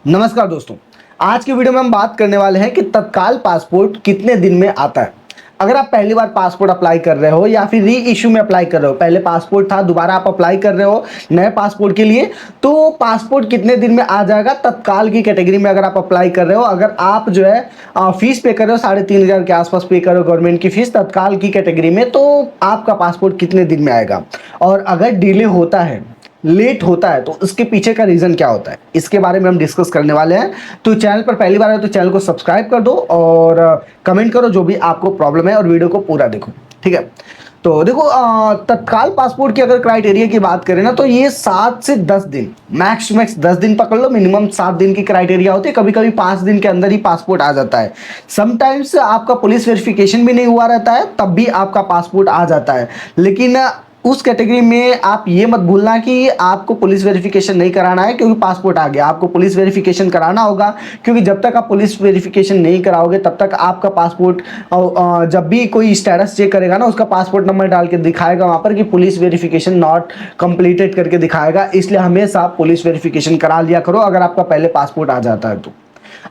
नमस्कार दोस्तों। आज की वीडियो में हम बात करने वाले हैं कि तत्काल पासपोर्ट कितने दिन में आता है। अगर आप पहली बार पासपोर्ट अप्लाई कर रहे हो या फिर री इश्यू में अप्लाई कर रहे हो, पहले पासपोर्ट था दोबारा आप अप्लाई कर रहे हो नए पासपोर्ट के लिए, तो पासपोर्ट कितने दिन में आ जाएगा तत्काल की कैटेगरी में अगर आप अप्लाई कर रहे हो। अगर आप जो है फीस पे कर रहे हो 3,500 के आसपास पे कर रहे हो गवर्नमेंट की फीस तत्काल की कैटेगरी में, तो आपका पासपोर्ट कितने दिन में आएगा। और अगर डिले होता है, लेट होता है, तो उसके पीछे का रीजन क्या होता है, इसके बारे में हम डिस्कस करने वाले हैं। तो चैनल पर पहली बार है तो चैनल को सब्सक्राइब कर दो और कमेंट करो जो भी आपको प्रॉब्लम है और वीडियो को पूरा देखो, ठीक है। तो देखो, तत्काल पासपोर्ट की अगर क्राइटेरिया की बात करें ना, तो ये 7 से 10 दिन, मैक्स टू मैक्स 10 दिन पकड़ लो, मिनिमम 7 दिन की क्राइटेरिया होती है। कभी कभी 5 दिन के अंदर ही पासपोर्ट आ जाता है। समटाइम्स आपका पुलिस वेरिफिकेशन भी नहीं हुआ रहता है, तब भी आपका पासपोर्ट आ जाता है। लेकिन उस कैटेगरी में आप ये मत भूलना कि आपको पुलिस वेरिफिकेशन नहीं कराना है क्योंकि पासपोर्ट आ गया। आपको पुलिस वेरिफिकेशन कराना होगा, क्योंकि जब तक आप पुलिस वेरिफिकेशन नहीं कराओगे तब तक आपका पासपोर्ट, जब भी कोई स्टेटस चेक करेगा ना, उसका पासपोर्ट नंबर डाल के दिखाएगा वहां पर कि पुलिस वेरिफिकेशन नॉट कंप्लीटेड करके दिखाएगा। इसलिए हमेशा आप पुलिस वेरिफिकेशन करा लिया करो अगर आपका पहले पासपोर्ट आ जाता है तो।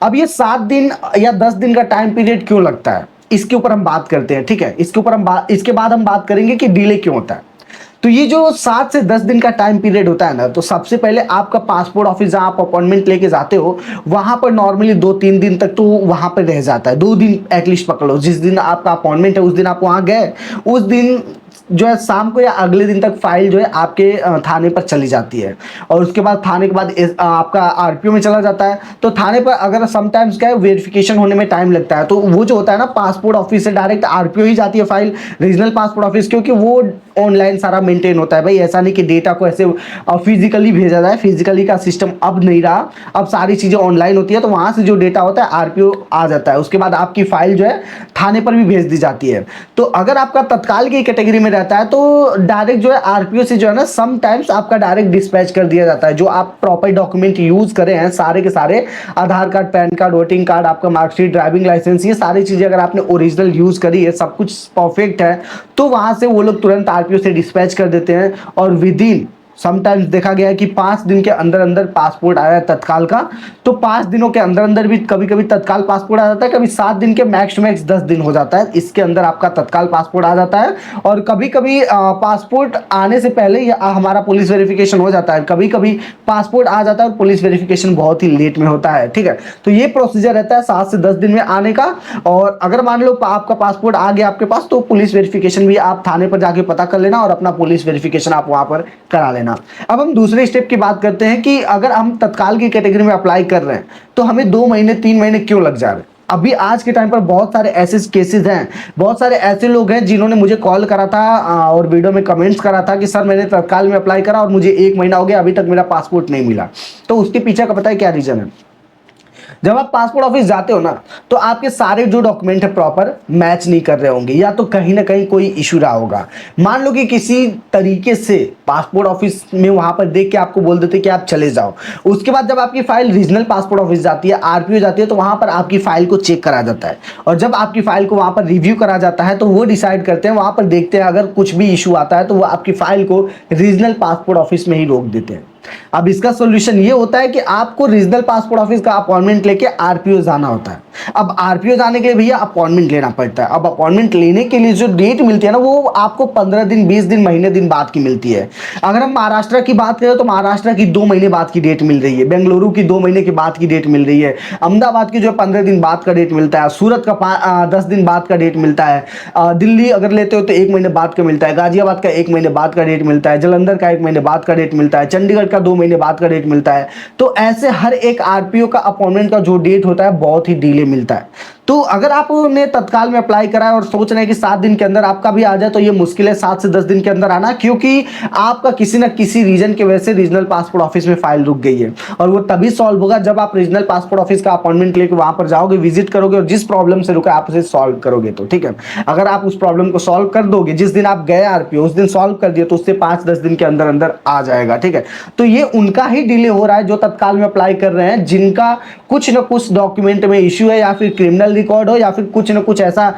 अब ये 7 दिन या 10 दिन का टाइम पीरियड क्यों लगता है, इसके ऊपर हम बात करते हैं, ठीक है। इसके बाद हम बात करेंगे कि डिले क्यों होता है। तो ये जो 7 से 10 दिन का टाइम पीरियड होता है ना, तो सबसे पहले आपका पासपोर्ट ऑफिस जहां आप अपॉइंटमेंट लेके जाते हो वहां पर नॉर्मली 2-3 दिन तक तो वहां पर रह जाता है। 2 दिन एटलीस्ट पकड़ लो, जिस दिन आपका अपॉइंटमेंट है उस दिन आप वहां गए, उस दिन जो है शाम को या अगले दिन तक फाइल जो है आपके थाने पर चली जाती है। और उसके बाद थाने के बाद आपका आरपीओ में चला जाता है। तो थाने पर अगर समटाइम्स क्या है, वेरिफिकेशन होने में टाइम लगता है, तो वो जो होता है ना, पासपोर्ट ऑफिस से डायरेक्ट आरपीओ ही जाती है फाइल, रीजनल पासपोर्ट ऑफिस, क्योंकि वो ऑनलाइन सारा मेंटेन होता है भाई। ऐसा नहीं कि डेटा को ऐसे फिजिकली भेजा जाए, फिजिकली का सिस्टम अब नहीं रहा, अब सारी चीजें ऑनलाइन होती है। तो वहां से जो डेटा होता है आरपीओ आ जाता है, उसके बाद आपकी फाइल जो है थाने पर भी भेज दी जाती है। तो अगर आपका तत्काल की कैटेगरी में रहता है तो डायरेक्ट जो है आरपीओ से जो है ना, समटाइम्स आपका डायरेक्ट डिस्पैच कर दिया जाता है। जो आप प्रॉपर डॉक्यूमेंट यूज करे हैं सारे के सारे, Aadhaar card, PAN card, voting card, आपका मार्कशीट, ड्राइविंग लाइसेंस, ये सारी चीजें अगर आपने ओरिजिनल यूज करी है, सब कुछ परफेक्ट है, तो वहां से वो लोग तुरंत आरपीओ से डिस्पैच कर देते हैं। और विद इन समटाइम्स देखा गया है कि 5 दिन के अंदर अंदर पासपोर्ट आया है तत्काल का। तो 5 दिनों के अंदर अंदर भी कभी कभी तत्काल पासपोर्ट आ जाता है, कभी 7 दिन के मैक्स टू मैक्स 10 दिन हो जाता है, इसके अंदर आपका तत्काल पासपोर्ट आ जाता है। और कभी कभी पासपोर्ट आने से पहले ही हमारा पुलिस वेरिफिकेशन हो जाता है। कभी कभी पासपोर्ट आ जाता है और पुलिस वेरिफिकेशन बहुत ही लेट में होता है, ठीक है। तो ये प्रोसीजर रहता है 7 से 10 दिन में आने का। और अगर मान लो आपका पासपोर्ट आ गया आपके पास, तो पुलिस वेरिफिकेशन भी आप थाने पर जाके पता कर लेना और अपना पुलिस वेरिफिकेशन आप वहां पर करा लेना। अब हम दूसरे स्टेप की बात करते हैं कि अगर हम तत्काल की कैटेगरी में अप्लाई कर रहे हैं तो हमें 2 महीने 3 महीने क्यों लग जा रहे हैं। अभी आज के टाइम पर बहुत सारे ऐसे केसेस हैं, बहुत सारे ऐसे लोग हैं जिन्होंने मुझे कॉल करा था और वीडियो में कमेंट्स करा था कि सर मैंने तत्काल में अप्लाई करा और मुझे 1 महीना हो गया, अभी तक मेरा पासपोर्ट नहीं मिला। तो उसके पीछे का पता है क्या रीजन है। जब आप पासपोर्ट ऑफिस जाते हो ना, तो आपके सारे जो डॉक्यूमेंट है प्रॉपर मैच नहीं कर रहे होंगे, या तो कहीं ना कहीं कोई इशू रहा होगा। मान लो कि किसी तरीके से पासपोर्ट ऑफिस में वहां पर देख के आपको बोल देते कि आप चले जाओ। उसके बाद जब आपकी फाइल रीजनल पासपोर्ट ऑफिस जाती है, आरपीओ जाती है, तो वहां पर आपकी फाइल को चेक करा जाता है। और जब आपकी फाइल को वहां पर रिव्यू करा जाता है तो वो डिसाइड करते हैं, वहां पर देखते हैं अगर कुछ भी इशू आता है तो वो आपकी फाइल को रीजनल पासपोर्ट ऑफिस में ही रोक देते हैं। अब इसका सॉल्यूशन ये होता है कि आपको रीजनल पासपोर्ट ऑफिस का अपॉइंटमेंट लेके आरपीओ जाना होता है। अब आरपीओ जाने के लिए भैया अपॉइंटमेंट लेना पड़ता है। अब अपॉइंटमेंट लेने के लिए जो डेट मिलती है ना, वो आपको 15 दिन, 20 दिन, महीने दिन बाद की मिलती है। अगर हम महाराष्ट्र की बात करें तो महाराष्ट्र की 2 महीने बाद की डेट मिल रही है, बेंगलुरु की 2 महीने के बाद की डेट मिल रही है, अहमदाबाद की जो 15 दिन बाद का डेट मिलता है, सूरत का 10 दिन बाद का डेट मिलता है, दिल्ली अगर लेते हो तो 1 महीने बाद का मिलता है, गाजियाबाद का 1 महीने बाद का डेट मिलता है, जालंधर का 1 महीने बाद का डेट मिलता है, चंडीगढ़ का 2 महीने बाद का डेट मिलता है। तो ऐसे हर एक आरपीओ का अपॉइंटमेंट का जो डेट होता है बहुत ही डिले मिलता है। तो अगर आपने तत्काल में अप्लाई करा है और सोच रहे हैं कि 7 दिन के अंदर आपका भी आ जाए, तो ये मुश्किल है 7 से 10 दिन के अंदर आना, क्योंकि आपका किसी न किसी रीजन की वजह से रीजनल पासपोर्ट ऑफिस में फाइल रुक गई है। और वो तभी सॉल्व होगा जब आप रीजनल पासपोर्ट ऑफिस का अपॉइंटमेंट लेकर वहां पर जाओगे, विजिट करोगे और जिस प्रॉब्लम से रुका आप उसे सॉल्व करोगे। तो ठीक है, अगर आप उस प्रॉब्लम को सॉल्व कर दोगे, जिस दिन आप गए आरपीओ उस दिन सॉल्व कर दिए, तो उससे 5-10 दिन के अंदर अंदर आ जाएगा, ठीक है। तो ये उनका ही डिले हो रहा है जो तत्काल में अप्लाई कर रहे हैं, जिनका कुछ न कुछ डॉक्यूमेंट में इश्यू है, या फिर क्रिमिनल रिकॉर्ड हो, या फिर कुछ न कुछ ऐसा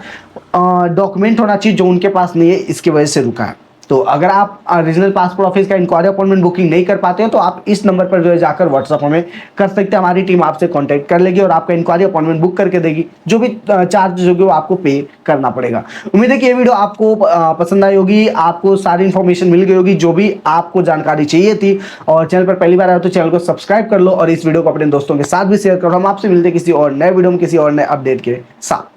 डॉक्यूमेंट होना चाहिए जो उनके पास नहीं है, इसकी वजह से रुका है। तो अगर आप रीजनल पासपोर्ट ऑफिस का इंक्वायरी अपॉइंटमेंट बुकिंग नहीं कर पाते हो तो आप इस नंबर पर जो है जाकर व्हाट्सअप हमें कर सकते हैं, हमारी टीम आपसे कांटेक्ट कर लेगी और आपका इंक्वायरी अपॉइंटमेंट बुक करके देगी। जो भी चार्ज होगी वो आपको पे करना पड़ेगा। उम्मीद है कि ये वीडियो आपको पसंद आई होगी, आपको सारी इन्फॉर्मेशन मिल गई होगी जो भी आपको जानकारी चाहिए थी। और चैनल पर पहली बार आए तो चैनल को सब्सक्राइब कर लो और इस वीडियो को अपने दोस्तों के साथ भी शेयर करो। हम आपसे मिलते हैं किसी और नए वीडियो में किसी और नए अपडेट के साथ।